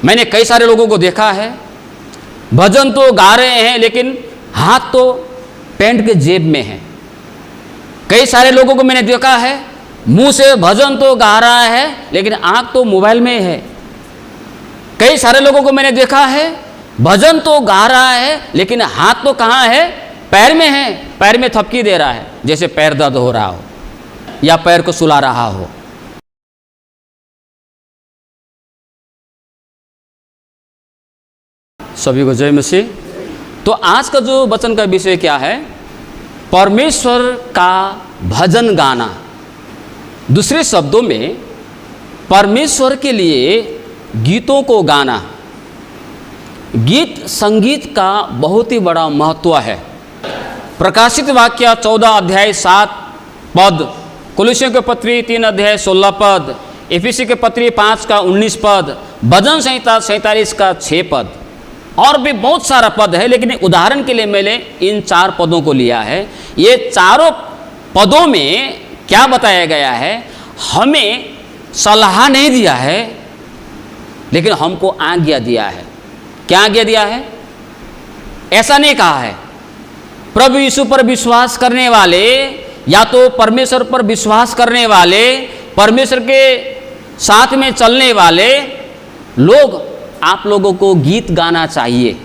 मैंने कई सारे लोगों को देखा है, भजन तो गा रहे हैं लेकिन हाथ तो पैंट के जेब में है। कई सारे लोगों को मैंने देखा है, मुंह से भजन तो गा रहा है लेकिन आंख तो मोबाइल में है। कई सारे लोगों को मैंने देखा है, भजन तो गा रहा है लेकिन हाथ तो कहाँ है, पैर में है, पैर में थपकी दे रहा है, जैसे पैर दर्द हो रहा हो या पैर को सुला रहा हो। सभी को जय मसीह। तो आज का जो वचन का विषय क्या है? परमेश्वर का भजन गाना। दूसरे शब्दों में परमेश्वर के लिए गीतों को गाना। गीत संगीत का बहुत ही बड़ा महत्व है। प्रकाशित वाक्य 14 अध्याय 7 पद, कुलुस्सियों के पत्री 3 अध्याय 16 पद, एफिसी के पत्री 5 का 19 पद, भजन संहिता 47 का 6 पद, और भी बहुत सारा पद है, लेकिन उदाहरण के लिए मैंने इन 4 पदों को लिया है। ये चारों पदों में क्या बताया गया है? हमें सलाह नहीं दिया है, लेकिन हमको आज्ञा दिया है। क्या आज्ञा दिया है? ऐसा नहीं कहा है प्रभु यीशु पर विश्वास करने वाले या तो परमेश्वर पर विश्वास करने वाले, परमेश्वर के साथ में चलने वाले लोग, आप लोगों को गीत गाना चाहिए,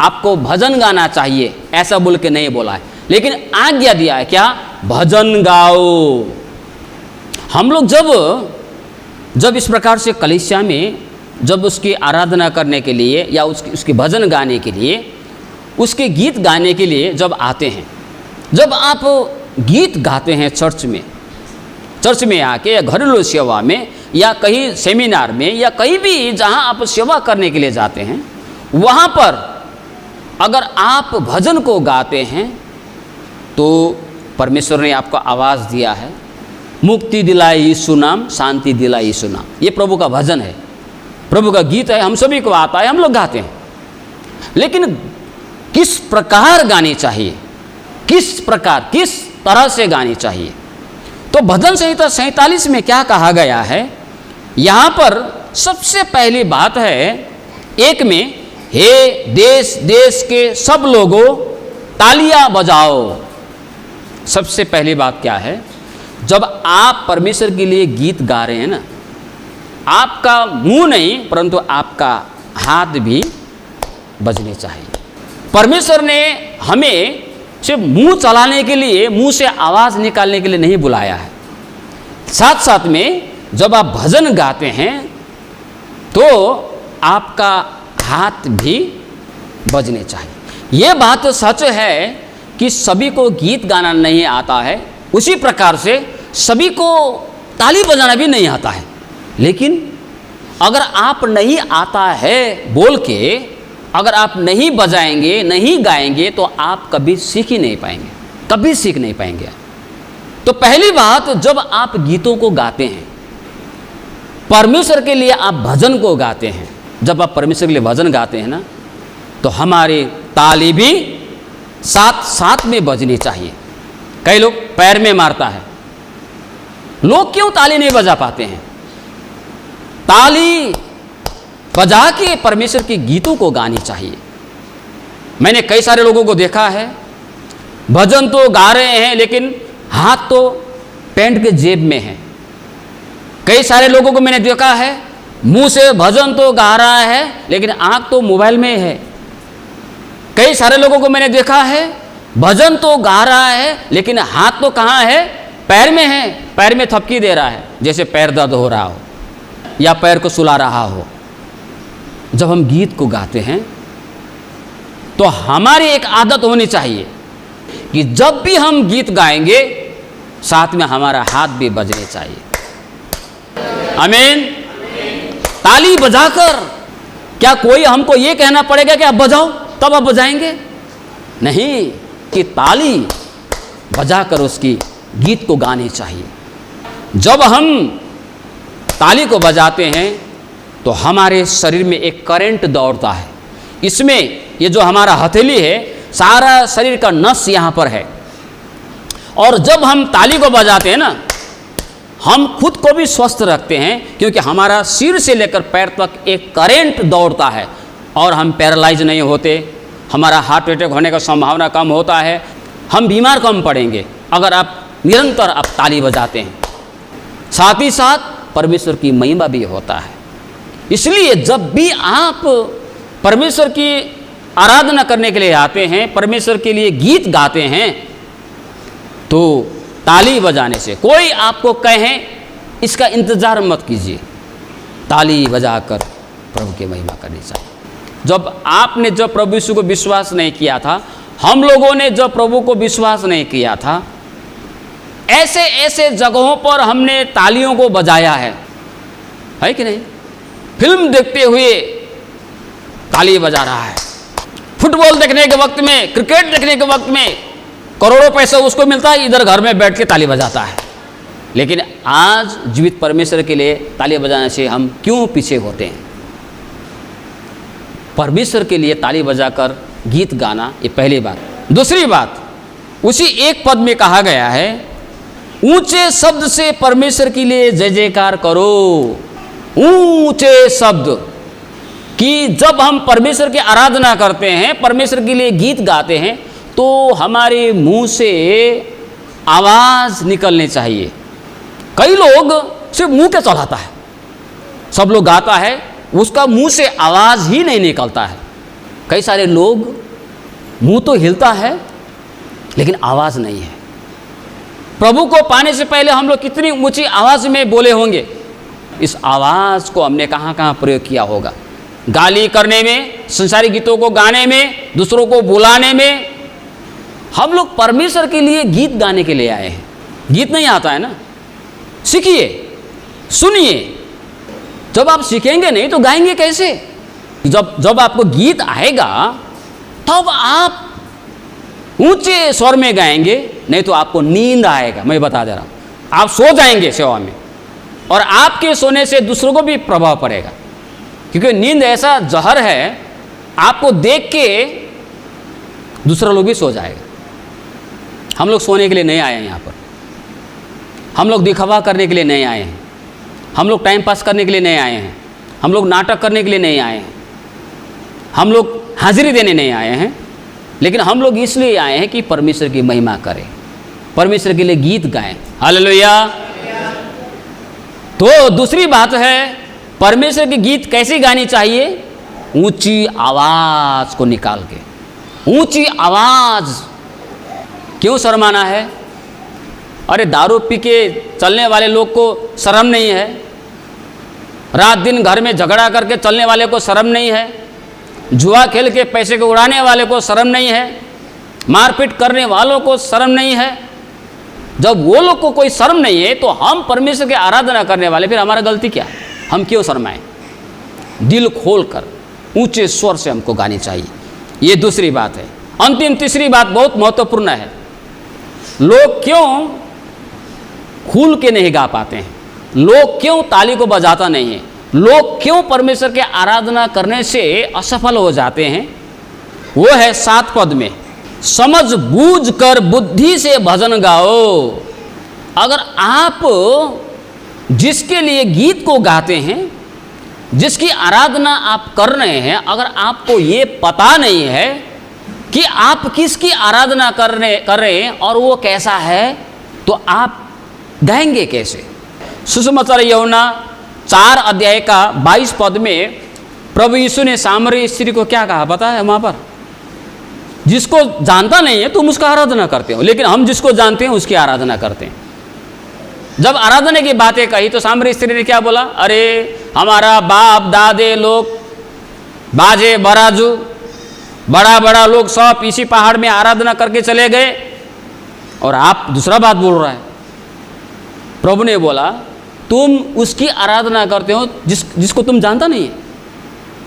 आपको भजन गाना चाहिए, ऐसा बोल के नहीं बोला है, लेकिन आज्ञा दिया है। क्या? भजन गाओ। हम लोग जब इस प्रकार से कलीसिया में जब उसकी आराधना करने के लिए या उसके भजन गाने के लिए, उसके गीत गाने के लिए जब आते हैं, जब आप गीत गाते हैं चर्च में आके या घरेलू सेवा में या कहीं सेमिनार में या कहीं भी जहां आप सेवा करने के लिए जाते हैं, वहां पर अगर आप भजन को गाते हैं तो परमेश्वर ने आपको आवाज़ दिया है, मुक्ति दिलाए यीशु नाम, शांति दिलाए यीशु नाम। ये प्रभु का भजन है, प्रभु का गीत है, हम सभी को आता है, हम लोग गाते हैं। लेकिन किस प्रकार गानी चाहिए, किस तरह से गानी चाहिए? तो भजन संहिता 47 में क्या कहा गया है? यहाँ पर सबसे पहली बात है 1 में, हे देश देश के सब लोगों तालियां बजाओ। सबसे पहली बात क्या है? जब आप परमेश्वर के लिए गीत गा रहे हैं ना, आपका मुंह नहीं परंतु आपका हाथ भी बजने चाहिए। परमेश्वर ने हमें सिर्फ मुंह चलाने के लिए, मुंह से आवाज़ निकालने के लिए नहीं बुलाया है। साथ साथ में जब आप भजन गाते हैं तो आपका हाथ भी बजने चाहिए। ये बात सच है कि सभी को गीत गाना नहीं आता है, उसी प्रकार से सभी को ताली बजाना भी नहीं आता है। लेकिन अगर आप नहीं आता है बोल के, अगर आप नहीं बजाएंगे, नहीं गाएंगे, तो आप कभी सीख ही नहीं पाएंगे, कभी सीख नहीं पाएंगे। तो पहली बात, जब आप गीतों को गाते हैं, परमेश्वर के लिए आप भजन को गाते हैं, जब आप परमेश्वर के लिए भजन गाते हैं ना, तो हमारी ताली भी साथ साथ में बजनी चाहिए। कई लोग पैर में मारता है। लोग क्यों ताली नहीं बजा पाते हैं? ताली बजा के परमेश्वर के गीतों को गानी चाहिए। मैंने कई सारे लोगों को देखा है, भजन तो गा रहे हैं लेकिन हाथ तो पैंट के जेब में है। कई सारे लोगों को मैंने देखा है, मुंह से भजन तो गा रहा है लेकिन आंख तो मोबाइल में है। कई सारे लोगों को मैंने देखा है, भजन तो गा रहा है लेकिन हाथ तो कहाँ है, पैर में है, पैर में थपकी दे रहा है, जैसे पैर दर्द हो रहा हो या पैर को सुला रहा हो। जब हम गीत को गाते हैं तो हमारी एक आदत होनी चाहिए कि जब भी हम गीत गाएंगे साथ में हमारा हाथ भी बजने चाहिए। आमीन। ताली बजाकर, क्या कोई हमको ये कहना पड़ेगा कि आप बजाओ तब आप बजाएंगे? नहीं, कि ताली बजाकर उसकी गीत को गाने चाहिए। जब हम ताली को बजाते हैं तो हमारे शरीर में एक करंट दौड़ता है। इसमें ये जो हमारा हथेली है, सारा शरीर का नस यहाँ पर है, और जब हम ताली को बजाते हैं ना, हम खुद को भी स्वस्थ रखते हैं, क्योंकि हमारा सिर से लेकर पैर तक एक करंट दौड़ता है और हम पैरालाइज नहीं होते, हमारा हार्ट अटैक होने का संभावना कम होता है, हम बीमार कम पड़ेंगे अगर आप निरंतर आप ताली बजाते हैं। साथ ही साथ परमेश्वर की महिमा भी होता है। इसलिए जब भी आप परमेश्वर की आराधना करने के लिए आते हैं, परमेश्वर के लिए गीत गाते हैं, तो ताली बजाने से कोई आपको कहे इसका इंतज़ार मत कीजिए, ताली बजाकर प्रभु की महिमा करनी चाहिए। जब प्रभु यीशु को विश्वास नहीं किया था, हम लोगों ने जब प्रभु को विश्वास नहीं किया था, ऐसे ऐसे जगहों पर हमने तालियों को बजाया है कि नहीं? फिल्म देखते हुए ताली बजा रहा है, फुटबॉल देखने के वक्त में, क्रिकेट देखने के वक्त में करोड़ों पैसा उसको मिलता है, इधर घर में बैठ के ताली बजाता है। लेकिन आज जीवित परमेश्वर के लिए ताली बजाने से हम क्यों पीछे होते हैं? परमेश्वर के लिए ताली बजाकर गीत गाना, ये पहली बात। दूसरी बात, उसी एक पद में कहा गया है, ऊंचे शब्द से परमेश्वर के लिए जय जयकार करो। ऊंचे शब्द कि जब हम परमेश्वर की आराधना करते हैं, परमेश्वर के लिए गीत गाते हैं, तो हमारे मुंह से आवाज़ निकलनी चाहिए। कई लोग सिर्फ मुंह के चलाता है, सब लोग गाता है, उसका मुंह से आवाज़ ही नहीं निकलता है। कई सारे लोग मुंह तो हिलता है लेकिन आवाज़ नहीं है। प्रभु को पाने से पहले हम लोग कितनी ऊंची आवाज़ में बोले होंगे, इस आवाज़ को हमने कहाँ कहाँ प्रयोग किया होगा? गाली करने में, संसारिक गीतों को गाने में, दूसरों को बुलाने में। हम लोग परमेश्वर के लिए गीत गाने के लिए आए हैं। गीत नहीं आता है ना, सीखिए, सुनिए। जब आप सीखेंगे नहीं तो गाएंगे कैसे? जब आपको गीत आएगा तब आप ऊंचे स्वर में गाएंगे, नहीं तो आपको नींद आएगा। मैं बता दे रहा हूँ, आप सो जाएंगे सेवा में, और आपके सोने से दूसरों को भी प्रभाव पड़ेगा, क्योंकि नींद ऐसा जहर है, आपको देख के दूसरा लोग भी सो जाएगा। हम लोग सोने के लिए नहीं आए हैं यहाँ पर, हम लोग दिखावा करने के लिए नहीं आए हैं, हम लोग टाइम पास करने के लिए नहीं आए हैं, हम लोग नाटक करने के लिए नहीं आए हैं, हम लोग हाजिरी देने नहीं आए हैं, लेकिन हम लोग इसलिए आए हैं कि परमेश्वर की महिमा करें, परमेश्वर के लिए गीत गाएं। हालेलुया। तो दूसरी बात है, परमेश्वर की गीत कैसी गानी चाहिए? ऊंची आवाज़ को निकाल के। ऊंची आवाज़ क्यों शर्माना है? अरे दारू पी के चलने वाले लोग को शर्म नहीं है, रात दिन घर में झगड़ा करके चलने वाले को शर्म नहीं है, जुआ खेल के पैसे को उड़ाने वाले को शर्म नहीं है, मारपीट करने वालों को शर्म नहीं है। जब वो लोग को कोई शर्म नहीं है तो हम परमेश्वर की आराधना करने वाले, फिर हमारा गलती क्या है? हम क्यों शर्माएं? दिल खोल कर ऊंचे स्वर से हमको गानी चाहिए। ये दूसरी बात है। अंतिम तीसरी बात बहुत महत्वपूर्ण है। लोग क्यों खुल के नहीं गा पाते हैं? लोग क्यों ताली को बजाता नहीं है? लोग क्यों परमेश्वर के आराधना करने से असफल हो जाते हैं? वो है 7 पद में, समझ बूझ कर बुद्धि से भजन गाओ। अगर आप जिसके लिए गीत को गाते हैं, जिसकी आराधना आप कर रहे हैं, अगर आपको ये पता नहीं है कि आप किसकी आराधना कर रहे हैं और वो कैसा है, तो आप गाएंगे कैसे? सुसमाचार यूहन्ना 4 अध्याय का 22 पद में प्रभु यीशु ने सामरी स्त्री को क्या कहा पता है? वहाँ पर, जिसको जानता नहीं है तुम उसका आराधना करते हो, लेकिन हम जिसको जानते हैं उसकी आराधना करते हैं। जब आराधना की बातें कही तो सामरी स्त्री ने क्या बोला? अरे हमारा बाप दादे लोग, बाजे बराजू, बड़ा बड़ा लोग सब इसी पहाड़ में आराधना करके चले गए और आप दूसरा बात बोल रहा है। प्रभु ने बोला तुम उसकी आराधना करते हो जिसको तुम जानता नहीं है,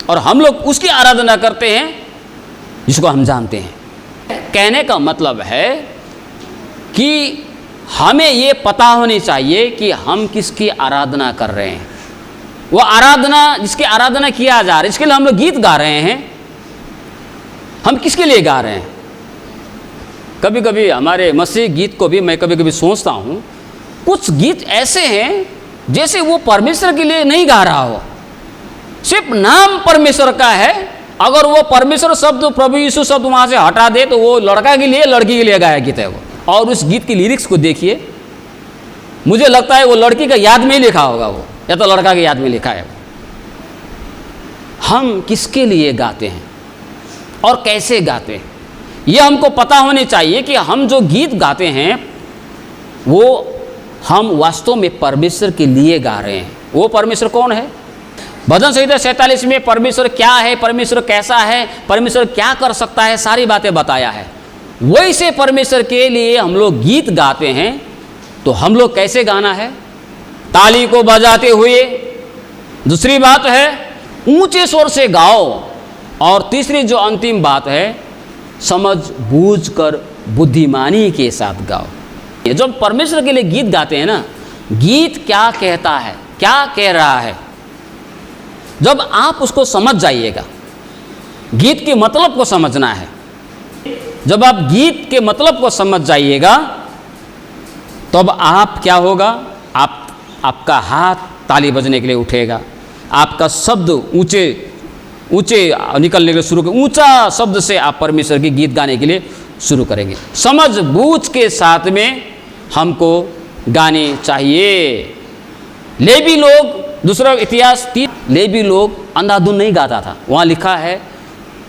और हम लोग उसकी आराधना करते हैं जिसको हम जानते हैं। कहने का मतलब है कि हमें ये पता होनी चाहिए कि हम किसकी आराधना कर रहे हैं। वो आराधना जिसकी आराधना किया जा रहा है, इसके लिए हम लोग गीत गा रहे हैं, हम किसके लिए गा रहे हैं? कभी कभी हमारे मसीह गीत को भी मैं कभी कभी सोचता हूँ कुछ गीत ऐसे हैं जैसे वो परमेश्वर के लिए नहीं गा रहा हो, सिर्फ नाम परमेश्वर का है। अगर वो परमेश्वर शब्द, प्रभु यीशु शब्द वहाँ से हटा दे तो वो लड़का के लिए, लड़की के लिए गाया गीत है वो। और उस गीत की लिरिक्स को देखिए, मुझे लगता है वो लड़की का याद में ही लिखा होगा वो, या तो लड़का के याद में लिखा है वो। हम किसके लिए गाते हैं और कैसे गाते हैं, ये हमको पता होने चाहिए कि हम जो गीत गाते हैं वो हम वास्तव में परमेश्वर के लिए गा रहे हैं। वो परमेश्वर कौन है? भजन संहिता 47 में परमेश्वर क्या है, परमेश्वर कैसा है, परमेश्वर क्या कर सकता है, सारी बातें बताया है। वैसे परमेश्वर के लिए हम लोग गीत गाते हैं, तो हम लोग कैसे गाना है? ताली को बजाते हुए। दूसरी बात है ऊंचे स्वर से गाओ। और तीसरी जो अंतिम बात है, समझ बूझ कर बुद्धिमानी के साथ गाओ। ये जब परमेश्वर के लिए गीत गाते हैं ना, गीत क्या कहता है, क्या कह रहा है, जब आप उसको समझ जाइएगा, गीत के मतलब को समझना है। जब आप गीत के मतलब को समझ जाइएगा, तब आप क्या होगा, आपका हाथ ताली बजने के लिए उठेगा, आपका शब्द ऊंचे निकलने के लिए शुरू, ऊंचा शब्द से आप परमेश्वर की गीत गाने के लिए शुरू करेंगे। समझ बूझ के साथ में हमको गाने चाहिए। लेवी लोग, दूसरा इतिहास 3, लेवी लोग अंधाधुन नहीं गाता था, वहाँ लिखा है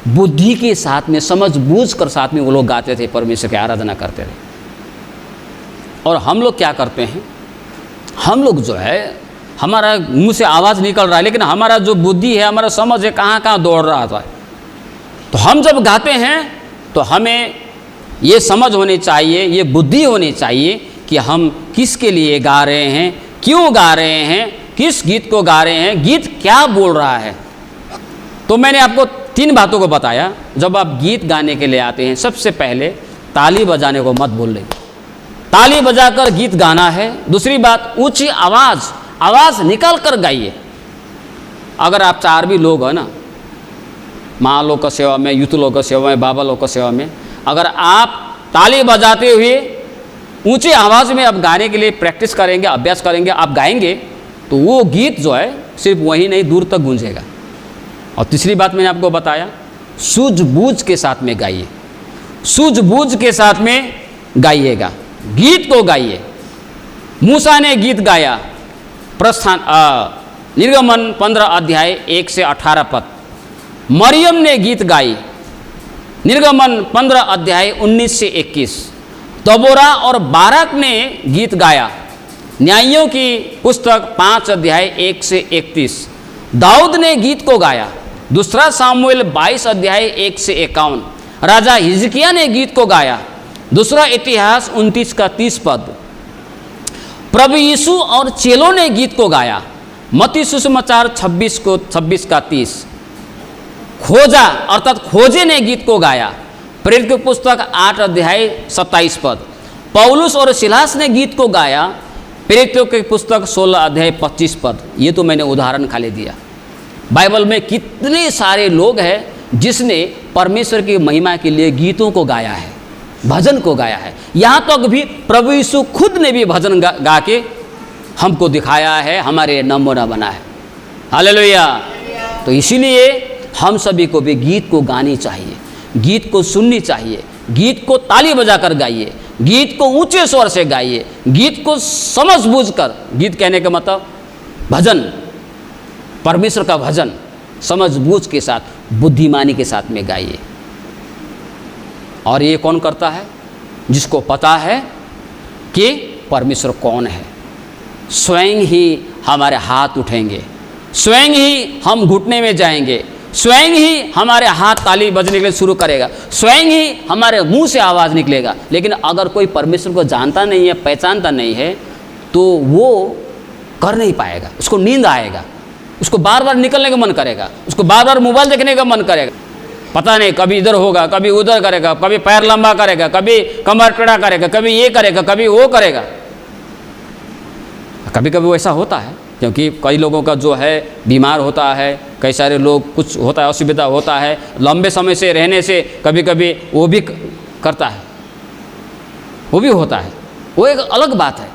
बुद्धि के साथ में, समझ बूझ कर साथ में वो लोग गाते थे, परमेश्वर की आराधना करते थे। और हम लोग क्या करते हैं, हम लोग जो है, हमारा मुंह से आवाज़ निकल रहा है, लेकिन हमारा जो बुद्धि है, हमारा समझ है, कहाँ कहाँ दौड़ रहा था। तो हम जब गाते हैं तो हमें ये समझ होनी चाहिए, ये बुद्धि होनी चाहिए कि हम किसके लिए गा रहे हैं, क्यों गा रहे हैं, किस गीत को गा रहे हैं, गीत क्या बोल रहा है। तो मैंने आपको 3 बातों को बताया। जब आप गीत गाने के लिए आते हैं, सबसे पहले ताली बजाने को मत भूल रही, ताली बजाकर गीत गाना है। दूसरी बात, ऊंची आवाज़ निकाल कर गाइए। अगर आप 4 भी लोग हो ना, माँ लोग का सेवा में, यूथ लोग का सेवा में, बाबा लोग का सेवा में, अगर आप ताली बजाते हुए ऊंची आवाज़ में आप गाने के लिए प्रैक्टिस करेंगे, अभ्यास करेंगे, आप गाएंगे, तो वो गीत जो है सिर्फ वहीं नहीं, दूर तक गूंजेगा। और तीसरी बात मैंने आपको बताया, सूझबूझ के साथ में गाइए, सूझबूझ के साथ में गाइएगा, गीत को गाइए। मूसा ने गीत गाया, निर्गमन 15 अध्याय 1 से 18 पद। मरियम ने गीत गाई, निर्गमन 15 अध्याय 19 से 21। दबोरा और बाराक ने गीत गाया, न्यायियों की पुस्तक 5 अध्याय 1 से 31। दाऊद ने गीत को गाया, दूसरा सामुएल 22 अध्याय 1 से 51। राजा हिजकिया ने गीत को गाया, दूसरा इतिहास 29 का 30 पद। प्रभु यीशु और चेलों ने गीत को गाया, मत्ती सुसमाचार 26 का 30। खोजा अर्थात खोजे ने गीत को गाया, प्रेरित की पुस्तक 8 अध्याय 27 पद। पौलुस और सिलास ने गीत को गाया, प्रेरितों की पुस्तक 16 अध्याय 25 पद। ये तो मैंने उदाहरण खाली दिया। बाइबल में कितने सारे लोग हैं जिसने परमेश्वर की महिमा के लिए गीतों को गाया है, भजन को गाया है। यहाँ तक भी प्रभु यीशु खुद ने भी भजन गा के हमको दिखाया है, हमारे नमूना बना है। हालेलुया। तो इसीलिए हम सभी को भी गीत को गानी चाहिए, गीत को सुननी चाहिए, गीत को ताली बजाकर गाइए, गीत को ऊंचे स्वर से गाइए, गीत को समझ बूझ कर, गीत कहने का मतलब भजन, परमेश्वर का भजन समझ बूझ के साथ, बुद्धिमानी के साथ में गाइए। और ये कौन करता है? जिसको पता है कि परमेश्वर कौन है। स्वयं ही हमारे हाथ उठेंगे, स्वयं ही हम घुटने में जाएंगे, स्वयं ही हमारे हाथ ताली बजने के लिए शुरू करेगा, स्वयं ही हमारे मुंह से आवाज़ निकलेगा। लेकिन अगर कोई परमेश्वर को जानता नहीं है, पहचानता नहीं है, तो वो कर नहीं पाएगा, उसको नींद आएगा, उसको बार बार निकलने का मन करेगा, उसको बार बार मोबाइल देखने का मन करेगा। पता नहीं कभी इधर होगा, कभी उधर करेगा, कभी पैर लंबा करेगा, कभी कमर टेढ़ा करेगा, कभी ये करेगा, कभी वो करेगा। कभी कभी वैसा होता है, क्योंकि कई लोगों का जो है बीमार होता है, कई सारे लोग कुछ होता है, असुविधा होता है, लंबे समय से रहने से कभी कभी वो भी करता है, वो भी होता है, वो एक अलग बात है।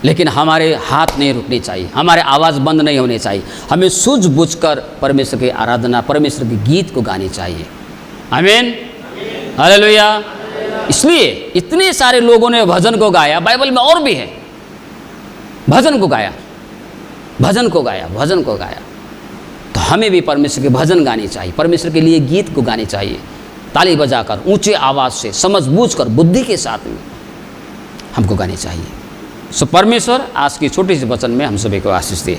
लेकिन हमारे हाथ नहीं रुकनी चाहिए, हमारे आवाज़ बंद नहीं होनी चाहिए। हमें सूझबूझकर परमेश्वर की आराधना, परमेश्वर के गीत को गाने चाहिए। आमीन, हालेलुया। इसलिए इतने सारे लोगों ने भजन को गाया, बाइबल में और भी है, भजन को गाया, भजन को गाया, भजन को गाया। तो हमें भी परमेश्वर के भजन गाने चाहिए, परमेश्वर के लिए गीत को गाने चाहिए, ताली बजाकर, ऊंचे आवाज़ से, समझ बूझ कर, बुद्धि के साथ में हमको गाने चाहिए। सो परमेश्वर आज की छोटी सी वचन में हम सभी को आशीष दे।